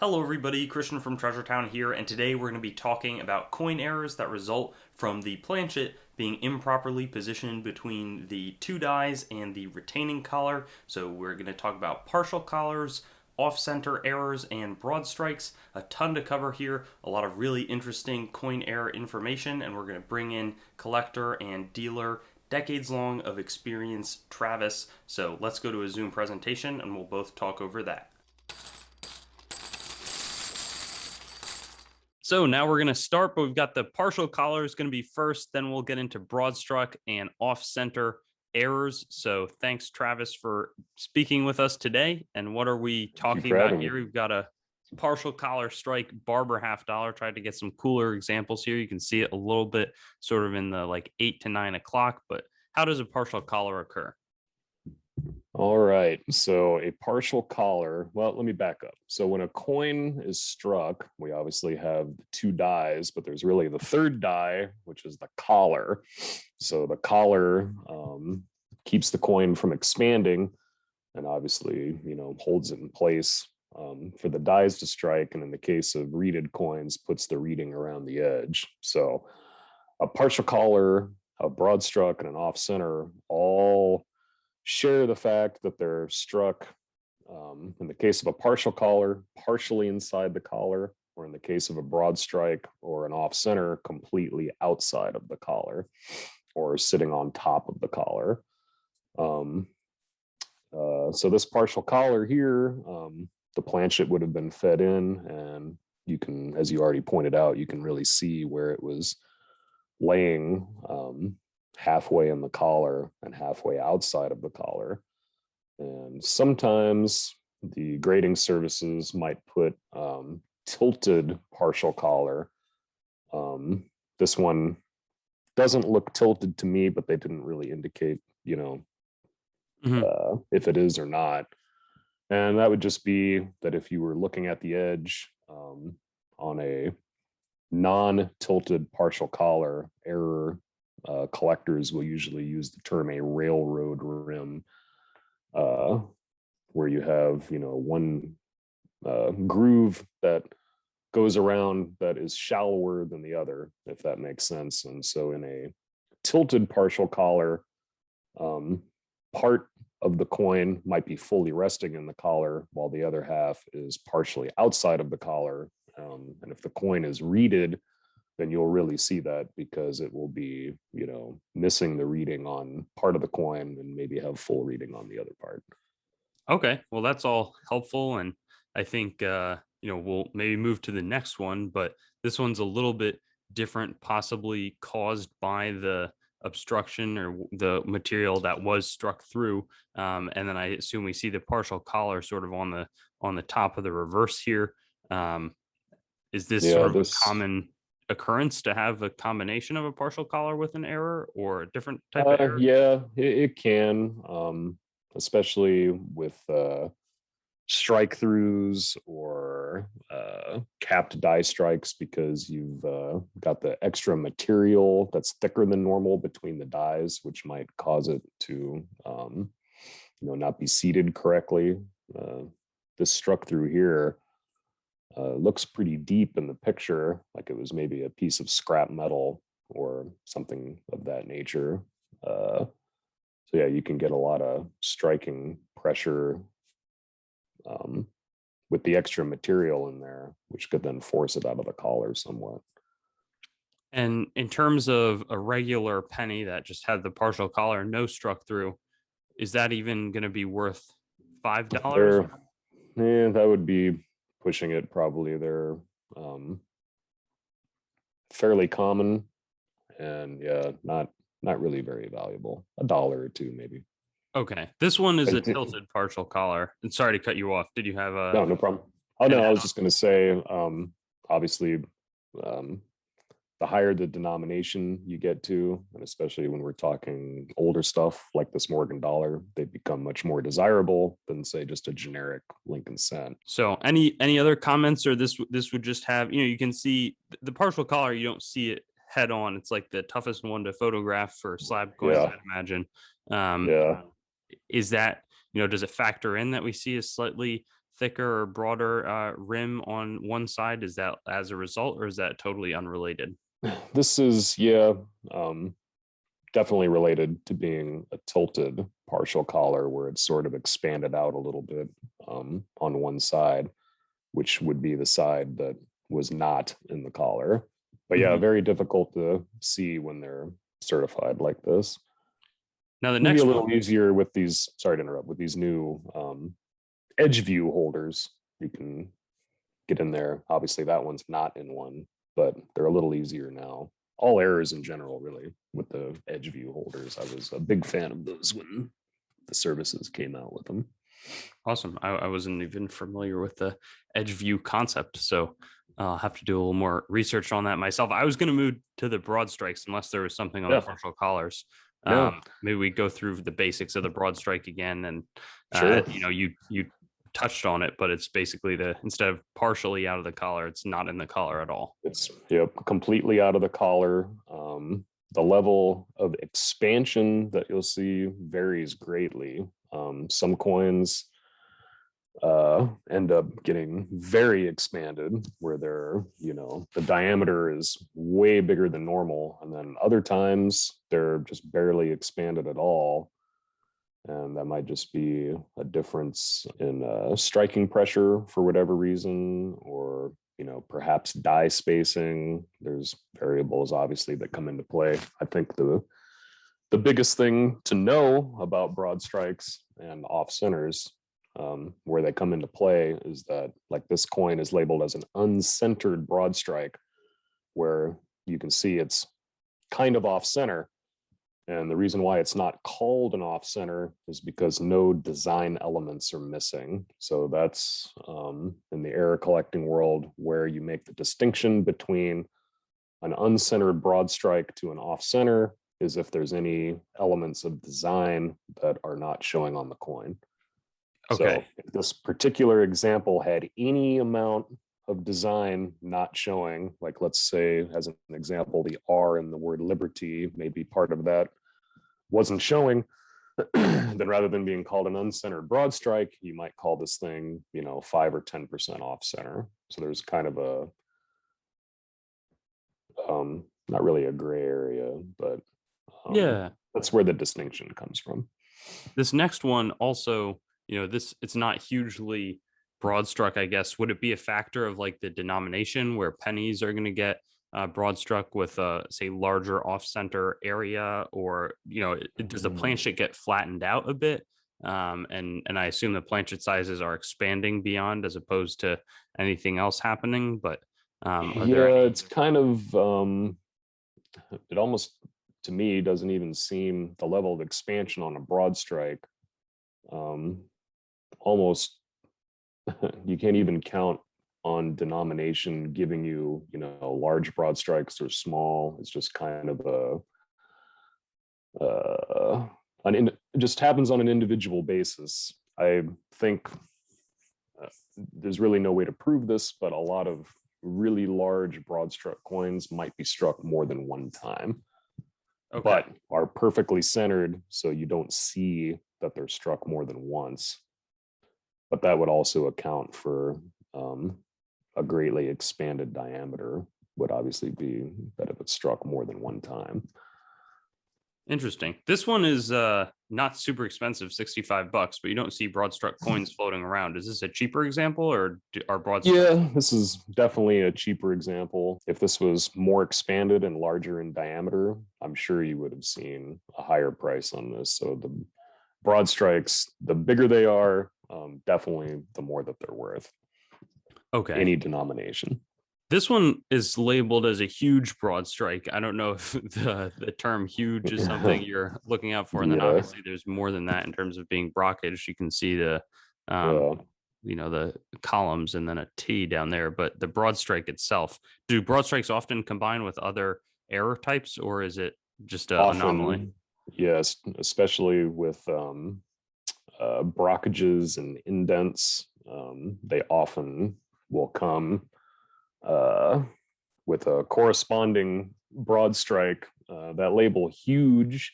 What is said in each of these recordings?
Hello everybody, Christian from Treasure Town here, and today we're going to be talking about coin errors that result from the planchet being improperly positioned between the two dies and the retaining collar. So we're going to talk about partial collars, off-center errors, and broad strikes. A ton to cover here, a lot of really interesting coin error information, and we're going to bring in collector and dealer decades long of experience Travis. So let's go to a Zoom presentation and we'll both talk over that. So now we're going to start, but we've got the partial collar is going to be first, then we'll get into Broadstruck and off-center errors. So thanks, Travis, for speaking with us today. And what are we talking about here? We've got a partial collar strike Barber $half. Tried to get some cooler examples here. You can see it a little bit sort of in the like 8 to 9 o'clock, but how does a partial collar occur? All right, so a partial collar, well, let me back up. So when a coin is struck, we obviously have the two dies, but there's really the third die, which is the collar. So the collar keeps the coin from expanding and obviously, holds it in place for the dies to strike. And in the case of reeded coins, puts the reeding around the edge. So a partial collar, a broad struck, and an off center all share the fact that they're struck, in the case of a partial collar, partially inside the collar, or in the case of a broad strike or an off center, completely outside of the collar or sitting on top of the collar. So this partial collar here, the planchet would have been fed in, and you can, as you already pointed out, you can really see where it was laying halfway in the collar and halfway outside of the collar. And sometimes the grading services might put tilted partial collar. This one doesn't look tilted to me, but they didn't really indicate, if it is or not. And that would just be that if you were looking at the edge on a non-tilted partial collar error, collectors will usually use the term a railroad rim, where you have, one groove that goes around that is shallower than the other, if that makes sense. And so in a tilted partial collar, part of the coin might be fully resting in the collar while the other half is partially outside of the collar. And if the coin is reeded, then you'll really see that, because it will be, missing the reading on part of the coin and maybe have full reading on the other part. Okay, well, that's all helpful. And I think, we'll maybe move to the next one, but this one's a little bit different, possibly caused by the obstruction or the material that was struck through. And then I assume we see the partial collar sort of on the top of the reverse here. Is this sort of a common occurrence to have a combination of a partial collar with an error, or a different type of error? Yeah, it can, especially with strike throughs or capped die strikes, because you've got the extra material that's thicker than normal between the dies, which might cause it to not be seated correctly. This struck through here looks pretty deep in the picture, like it was maybe a piece of scrap metal or something of that nature. So yeah, you can get a lot of striking pressure with the extra material in there, which could then force it out of the collar somewhat. And in terms of a regular penny that just had the partial collar, no struck through, is that even going to be worth $5? Yeah, that would be pushing it probably. They're fairly common, and yeah, not really very valuable. $1 or $2 maybe. Okay, this one is a tilted partial collar. And sorry to cut you off. Did you have a? No problem. Oh no, I was just going to say, obviously, the higher the denomination you get to, and especially when we're talking older stuff like this Morgan dollar, they become much more desirable than, say, just a generic Lincoln cent. So any other comments, or this would just have, you can see the partial collar, you don't see it head on. It's like the toughest one to photograph for slab coins, I'd imagine. Yeah. Is that, does it factor in that we see a slightly thicker or broader rim on one side? Is that as a result, or is that totally unrelated? This is, yeah, definitely related to being a tilted partial collar where it's sort of expanded out a little bit on one side, which would be the side that was not in the collar. But yeah, Mhm. very difficult to see when they're certified like this. Now the Maybe a next one. little easier with these, sorry to interrupt, with these new edge view holders. You can get in there. Obviously, that one's not in one, but they're a little easier now. All errors in general, really, with the edge view holders. I was a big fan of those when the services came out with them. Awesome. I wasn't even familiar with the edge view concept, so I'll have to do a little more research on that myself. I was going to move to the broad strikes unless there was something on the Yeah, partial collars. yeah, Maybe we go through the basics of the broad strike again, and sure. you touched on it, but it's basically the instead of partially out of the collar, it's not in the collar at all. It's yep, completely out of the collar. The level of expansion that you'll see varies greatly. Some coins end up getting very expanded where they're, the diameter is way bigger than normal. And then other times they're just barely expanded at all. And that might just be a difference in striking pressure for whatever reason, or, perhaps die spacing. There's variables obviously that come into play. I think the biggest thing to know about broad strikes and off centers, where they come into play, is that like this coin is labeled as an uncentered broad strike, where you can see it's kind of off center. And the reason why it's not called an off center is because no design elements are missing. So that's in the error collecting world where you make the distinction between an uncentered broad strike to an off center is if there's any elements of design that are not showing on the coin. So Okay. if this particular example had any amount of design not showing, like let's say as an example, the R in the word liberty, maybe part of that wasn't showing, then rather than being called an uncentered broad strike, you might call this thing, 5 or 10% off center. So there's kind of a, not really a gray area, but Yeah. that's where the distinction comes from. This next one also, this it's not hugely broad struck, I guess. Would it be a factor of like the denomination where pennies are going to get broad struck with a say larger off center area, or does the planchet get flattened out a bit? And I assume the planchet sizes are expanding beyond as opposed to anything else happening. But are there Yeah, any? it's kind of, it almost to me doesn't even seem the level of expansion on a broad strike. Almost you can't even count on denomination giving you, large broad strikes or small. It's just kind of it just happens on an individual basis. I think there's really no way to prove this, but a lot of really large broad struck coins might be struck more than one time, Okay. but are perfectly centered, so you don't see that they're struck more than once. But that would also account for a greatly expanded diameter would obviously be that if it's struck more than one time. Interesting. This one is not super expensive, $65, but you don't see Broadstruck coins floating around. Is this a cheaper example, or are Broadstruck? Yeah, this is definitely a cheaper example. If this was more expanded and larger in diameter, I'm sure you would have seen a higher price on this. So the broad strikes, the bigger they are, definitely the more that they're worth, Okay. any denomination. This one is labeled as a huge broad strike. I don't know if the term huge is something you're looking out for. And then Yeah, obviously there's more than that in terms of being Brockage. You can see the yeah. the columns and then a T down there. But the broad strike itself, do broad strikes often combine with other error types, or is it just an anomaly? Often, yes, especially with brockages and indents. They often will come uh, with a corresponding broad strike. That label huge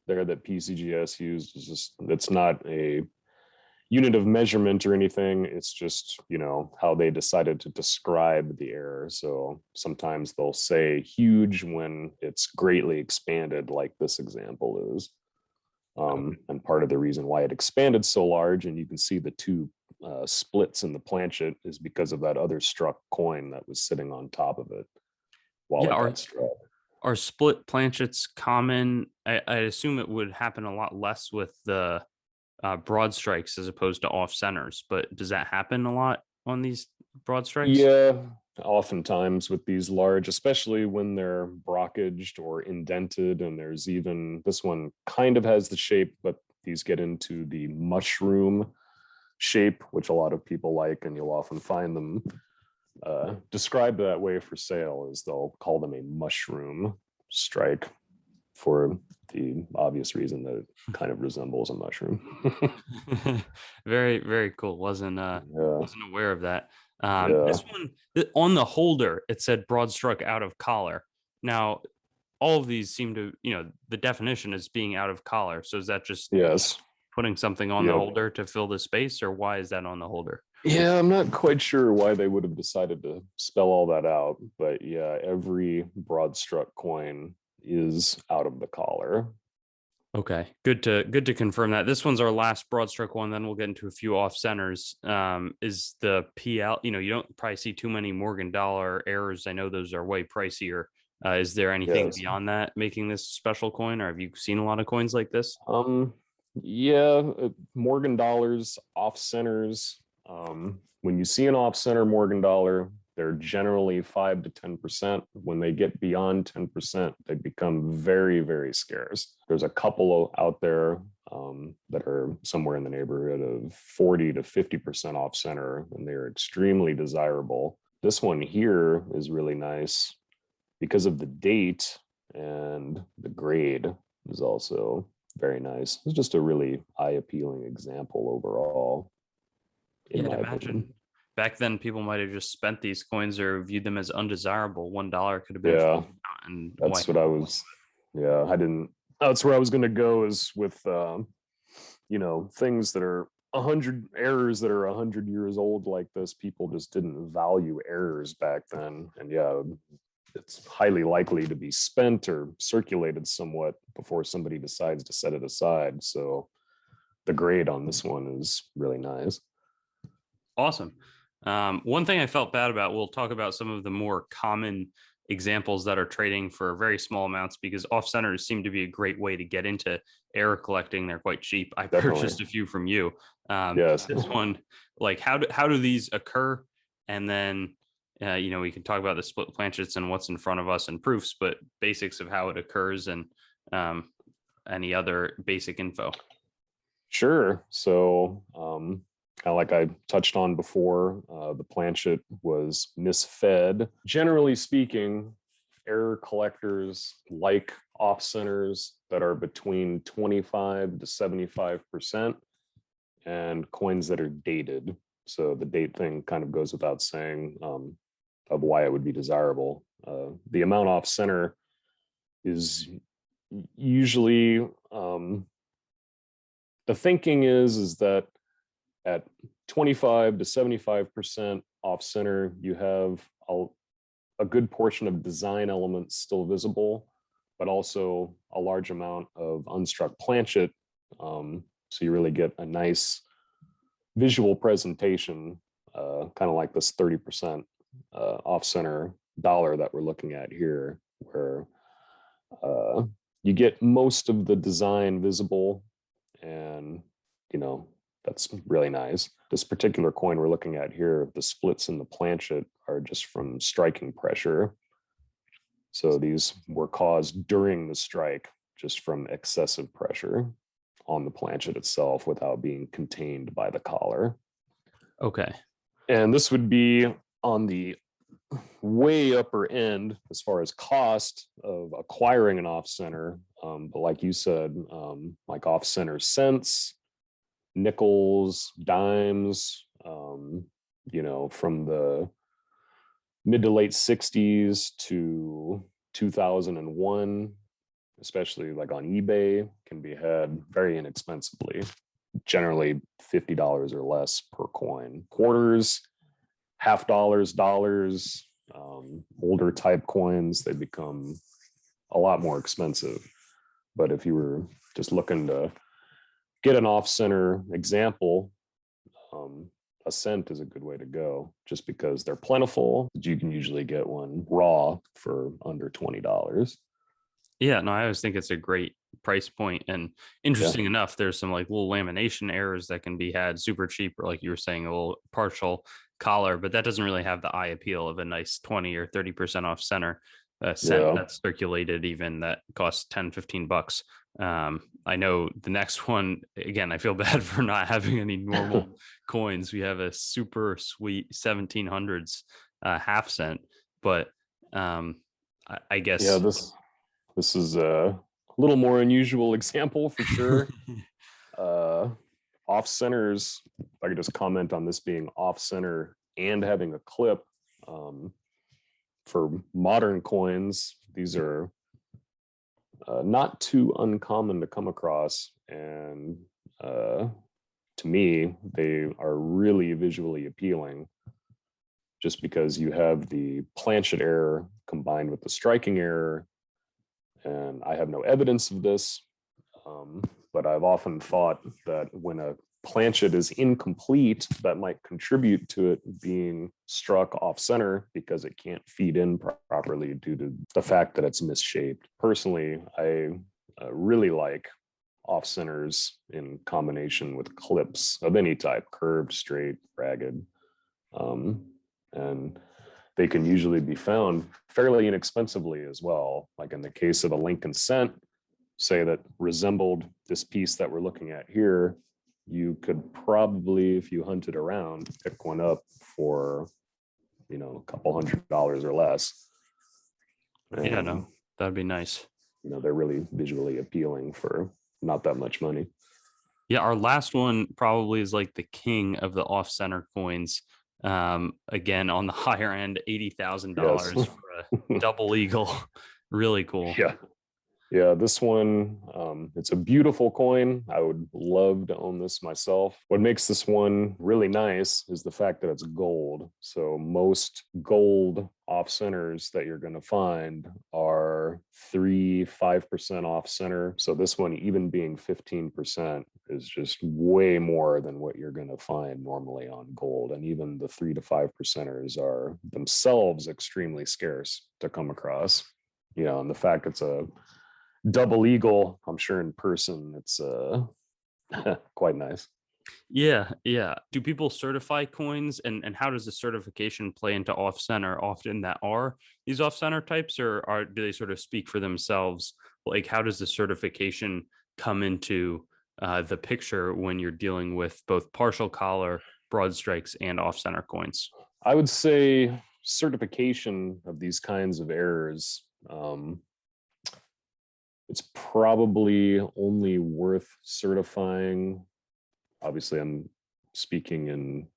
there that PCGS used is just, it's not a unit of measurement or anything. It's just, how they decided to describe the error. So sometimes they'll say huge when it's greatly expanded, like this example is. And part of the reason why it expanded so large, and you can see the two splits in the planchet, is because of that other struck coin that was sitting on top of it while Yeah, it are got struck. are split planchets common? I assume it would happen a lot less with the broad strikes as opposed to off centers, but does that happen a lot on these broad strikes? Yeah, oftentimes with these large, especially when they're brockaged or indented, and there's even this one kind of has the shape, but these get into the mushroom shape, which a lot of people like, and you'll often find them described that way for sale, as they'll call them a mushroom strike for the obvious reason that it kind of resembles a mushroom. Very, very cool. Yeah, Wasn't aware of that. yeah, This one on the holder, it said Broadstruck out of collar. Now, all of these seem to, the definition is being out of collar. So is that just yes, putting something on the yep. holder to fill the space, or why is that on the holder? Yeah, I'm not quite sure why they would have decided to spell all that out, but yeah, every Broadstruck coin is out of the collar. Okay, good to confirm that. This one's our last Broadstruck one. Then we'll get into a few off centers. Is the PL? You don't probably see too many Morgan dollar errors. I know those are way pricier. Is there anything Yes. beyond that making this a special coin, or have you seen a lot of coins like this? Yeah, Morgan dollars, off centers. When you see an off center Morgan dollar, they're generally 5 to 10%. When they get beyond 10%, they become very, very scarce. There's a couple out there that are somewhere in the neighborhood of 40 to 50% off center, and they're extremely desirable. This one here is really nice because of the date, and the grade is also very nice. It's just a really eye-appealing example overall, in Yeah, I'd my opinion. imagine back then people might have just spent these coins or viewed them as undesirable. $1 could have been a Yeah, and why? that's what I was. Yeah, I didn't. That's where I was going to go, is with things that are 100 errors that are 100 years old like this. People just didn't value errors back then, and yeah, it's highly likely to be spent or circulated somewhat before somebody decides to set it aside. So the grade on this one is really nice. Awesome. One thing I felt bad about, we'll talk about some of the more common examples that are trading for very small amounts, because off centers seem to be a great way to get into error collecting. They're quite cheap. I Definitely. purchased a few from you. Yes. This one, like how do these occur? And then, we can talk about the split planchets and what's in front of us and proofs, but basics of how it occurs and any other basic info. Sure. So, kind of like I touched on before, the planchet was misfed. Generally speaking, error collectors like off centers that are between 25 to 75%, and coins that are dated. So the date thing kind of goes without saying, of why it would be desirable. The amount off center is usually, the thinking is that at 25 to 75% off center, you have a good portion of design elements still visible, but also a large amount of unstruck planchet. So you really get a nice visual presentation, kind of like this 30% off center dollar that we're looking at here, where you get most of the design visible, and that's really nice. This particular coin we're looking at here, the splits in the planchet are just from striking pressure. So these were caused during the strike, just from excessive pressure on the planchet itself without being contained by the collar. Okay. And this would be on the way upper end as far as cost of acquiring an off center. But like you said, like off center cents, nickels, dimes, from the mid to late 60s to 2001, especially like on eBay, can be had very inexpensively. generally $50 or less per coin. Quarters, half dollars, dollars, older type coins, they become a lot more expensive. But if you were just looking to get an off-center example, a cent is a good way to go, just because they're plentiful. You can usually get one raw for under $20. Yeah, no, I always think it's a great price point. And Yeah, interesting enough, there's some like little lamination errors that can be had super cheap, or like you were saying, a little partial collar, but that doesn't really have the eye appeal of a nice 20 or 30% off center cent yeah. that's circulated, even that costs 10, $15. I know the next one, again, I feel bad for not having any normal coins. We have a super sweet 1700s half cent, but I Yeah, guess. this is a little more unusual example for sure. Uh, Off centers, if I could just comment on this being off center and having a clip. For modern coins, these are not too uncommon to come across. And to me, they are really visually appealing, just because you have the planchet error combined with the striking error. And I have no evidence of this, but I've often thought that when a planchet is incomplete, that might contribute to it being struck off center because it can't feed in properly due to the fact that it's misshaped. Personally, I really like off centers in combination with clips of any type, curved, straight, ragged. And they can usually be found fairly inexpensively as well. Like in the case of a Lincoln cent, say that resembled this piece that we're looking at here, you could probably, if you hunted around, pick one up for, a couple $100 or less. Yeah, And, no, that'd be nice. they're really visually appealing for not that much money. Yeah, our last one probably is like the king of the off center coins. Again, on the higher end, Yes. $80,000 for a double eagle. Really cool. Yeah. Yeah, this one, it's a beautiful coin. I would love to own this myself. What makes this one really nice is the fact that it's gold. So most gold off centers that you're going to find are 5% off center. So this one, even being 15%, is just way more than what you're going to find normally on gold. And even the 3 to 5%ers are themselves extremely scarce to come across. And the fact it's a double eagle, I'm sure in person it's quite nice. Yeah, yeah. Do people certify coins, and how does the certification play into off center often that are these off center types, or do they sort of speak for themselves? Like, how does the certification come into the picture when you're dealing with both partial collar, broad strikes, and off center coins? I would say certification of these kinds of errors, it's probably only worth certifying. Obviously, I'm speaking in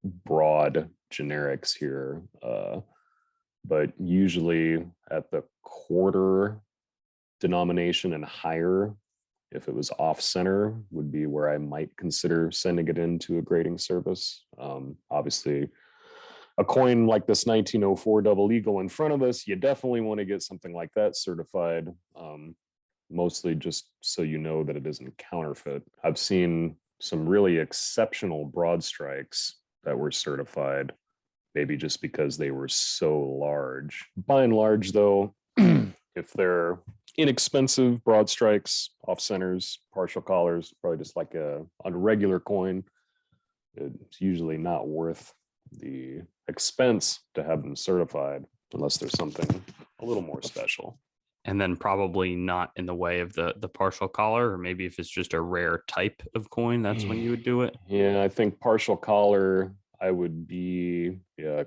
broad generics here, but usually at the quarter denomination and higher, if it was off center, would be where I might consider sending it into a grading service. Obviously, a coin like this 1904 double eagle in front of us, you definitely want to get something like that certified, mostly just so you know that it isn't counterfeit. I've seen some really exceptional broad strikes that were certified, maybe just because they were so large. By and large, though, if they're inexpensive broad strikes, off centers, partial collars, probably just like a regular coin, it's usually not worth the expense to have them certified unless there's something a little more special. And then probably not in the way of the partial collar, or maybe if it's just a rare type of coin, that's when you would do it. Yeah, I think partial collar, I would be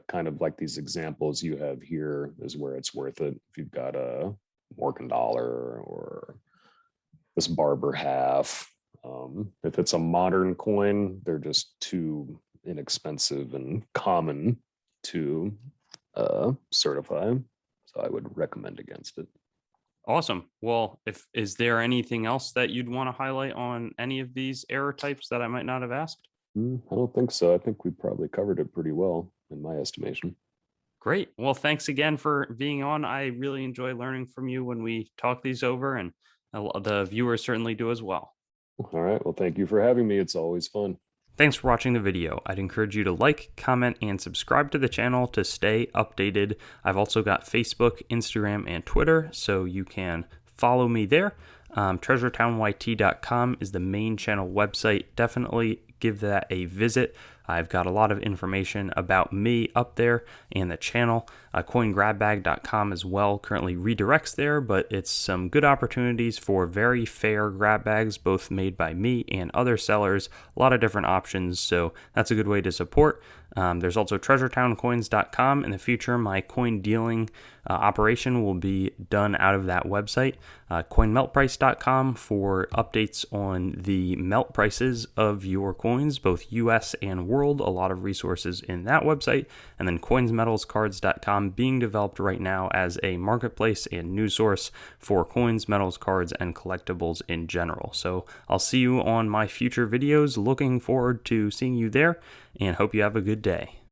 kind of like these examples you have here is where it's worth it. If you've got a Morgan dollar or this Barber half, if it's a modern coin, they're just too inexpensive and common to certify. So I would recommend against it. Awesome. Well, if is there anything else that you'd want to highlight on any of these error types that I might not have asked? I don't think so. I think we probably covered it pretty well, in my estimation. Great. Well, thanks again for being on. I really enjoy learning from you when we talk these over, and the viewers certainly do as well. All right. Well, thank you for having me. It's always fun. Thanks for watching the video. I'd encourage you to like, comment, and subscribe to the channel to stay updated. I've also got Facebook, Instagram, and Twitter, so you can follow me there. TreasuretownYT.com is the main channel website. Definitely give that a visit. I've got a lot of information about me up there and the channel. CoinGrabBag.com as well currently redirects there, but it's some good opportunities for very fair grab bags, both made by me and other sellers. A lot of different options, so that's a good way to support. There's also TreasuretownCoins.com. In the future, my coin dealing operation will be done out of that website. CoinMeltPrice.com for updates on the melt prices of your coins, both US and world. A lot of resources in that website. And then CoinsMetalsCards.com being developed right now as a marketplace and news source for coins, metals, cards, and collectibles in general. So I'll see you on my future videos. Looking forward to seeing you there and hope you have a good day.